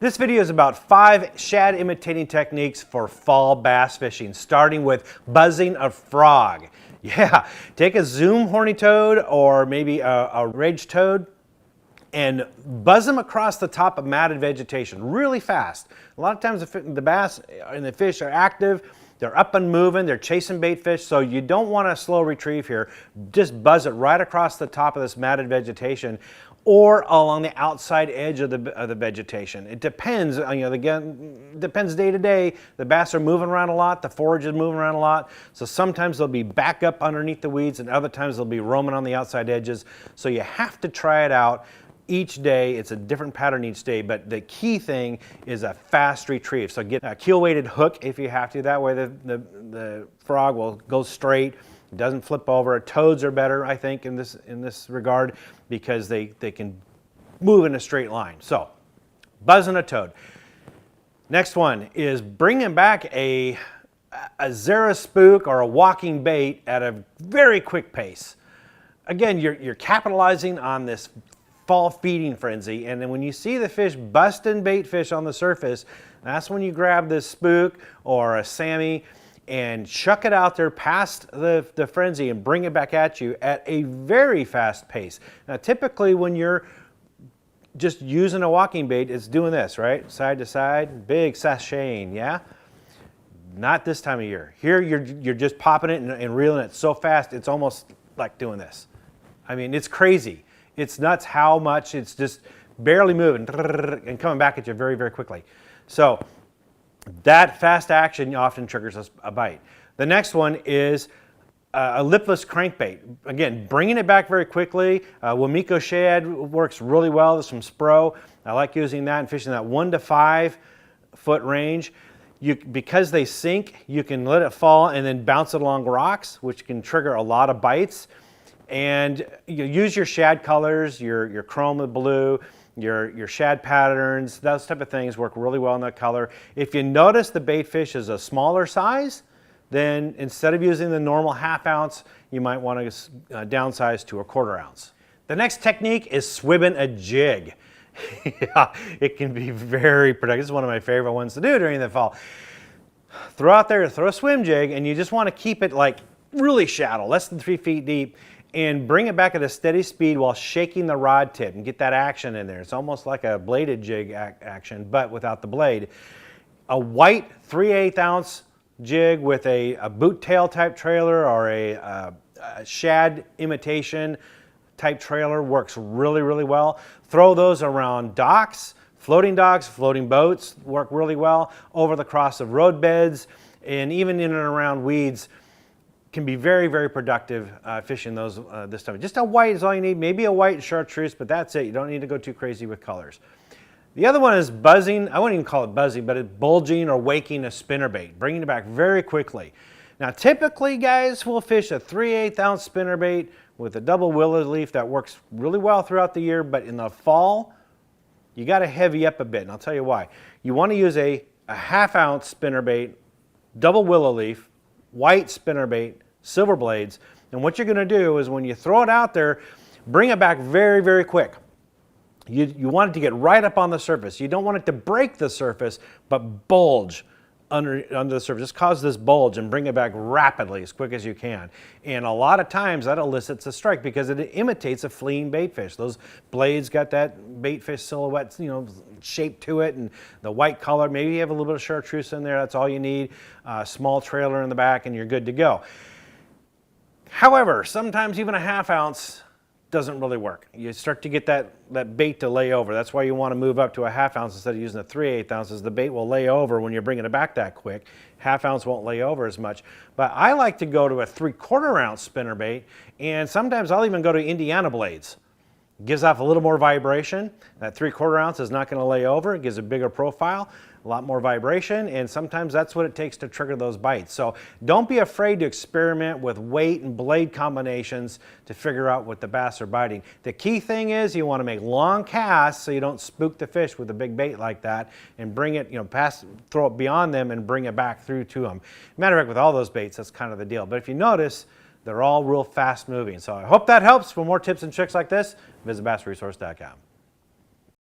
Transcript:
This video is about 5 shad imitating techniques for fall bass fishing, starting with buzzing a frog. Yeah, take a Zoom horny toad or maybe a rage toad and buzz them across the top of matted vegetation really fast. A lot of times the bass and the fish are active, they're up and moving, they're chasing bait fish, so you don't want a slow retrieve here. Just buzz it right across the top of this matted vegetation or along the outside edge of the vegetation. It depends, again, depends day to day. The bass are moving around a lot, the forage is moving around a lot, so sometimes they'll be back up underneath the weeds and other times they'll be roaming on the outside edges. So you have to try it out each day. It's a different pattern each day, but the key thing is a fast retrieve. So get a keel weighted hook if you have to, that way the frog will go straight. It doesn't flip over. Toads are better, I think, in this regard because they can move in a straight line. So, buzzing a toad. Next one is bringing back a Zara spook or a walking bait at a very quick pace. Again, you're capitalizing on this fall feeding frenzy, and then when you see the fish busting bait fish on the surface, that's when you grab this spook or a Sammy and chuck it out there past the frenzy and bring it back at you at a very fast pace. Now typically when you're just using a walking bait, it's doing this, right? Side to side, big sashaying, yeah? Not this time of year. Here you're just popping it and reeling it so fast, it's almost like doing this. I mean, it's crazy. It's nuts how much it's just barely moving and coming back at you very, very quickly. So that fast action often triggers a bite. The next one is a lipless crankbait. Again, bringing it back very quickly. Wamiko shad works really well. There's some Spro. I like using that and fishing that 1 to 5 foot range. Because they sink, you can let it fall and then bounce it along rocks, which can trigger a lot of bites. And you use your shad colors, your chrome with blue, your shad patterns, those type of things work really well in that color. If you notice the bait fish is a smaller size, then instead of using the normal ½ ounce, you might want to downsize to a ¼ ounce. The next technique is swibbing a jig. Yeah, it can be very productive. This is one of my favorite ones to do during the fall. Throw out there, throw a swim jig, and you just want to keep it like really shallow, less than 3 feet deep, and bring it back at a steady speed while shaking the rod tip and get that action in there. It's almost like a bladed jig action, but without the blade. A white 3/8 ounce jig with a boot tail type trailer or a shad imitation type trailer works really, really well. Throw those around docks, floating boats work really well, over the cross of road beds, and even in and around weeds. Can be very, very productive fishing those this time. Just a white is all you need, maybe a white chartreuse, but that's it. You don't need to go too crazy with colors. The other one is buzzing. I wouldn't even call it buzzing, but it's bulging or waking a spinnerbait, bringing it back very quickly. Now typically guys will fish a 3/8 ounce spinnerbait with a double willow leaf that works really well throughout the year, but in the fall you got to heavy up a bit, and I'll tell you why. You want to use a ½ ounce spinnerbait, double willow leaf, white spinnerbait, silver blades, and what you're going to do is when you throw it out there, bring it back very, very quick. You want it to get right up on the surface. You don't want it to break the surface, but bulge under the surface. Just cause this bulge and bring it back rapidly, as quick as you can. And a lot of times that elicits a strike because it imitates a fleeing bait fish. Those blades got that bait fish silhouette, shape to it, and the white color. Maybe you have a little bit of chartreuse in there. That's all you need. Small trailer in the back, and you're good to go. However, sometimes even a ½ ounce doesn't really work. You start to get that bait to lay over. That's why you want to move up to a ½ ounce instead of using a 3/8 ounces. The bait will lay over when you're bringing it back that quick. ½ ounce won't lay over as much. But I like to go to a 3/4 ounce spinnerbait, and sometimes I'll even go to Indiana blades. Gives off a little more vibration. That 3/4 ounce is not going to lay over. It gives a bigger profile, a lot more vibration, and sometimes that's what it takes to trigger those bites. So don't be afraid to experiment with weight and blade combinations to figure out what the bass are biting. The key thing is you want to make long casts so you don't spook the fish with a big bait like that and bring it, throw it beyond them and bring it back through to them. Matter of fact, with all those baits, that's kind of the deal. But if you notice, they're all real fast moving. So I hope that helps. For more tips and tricks like this, visit bassresource.com.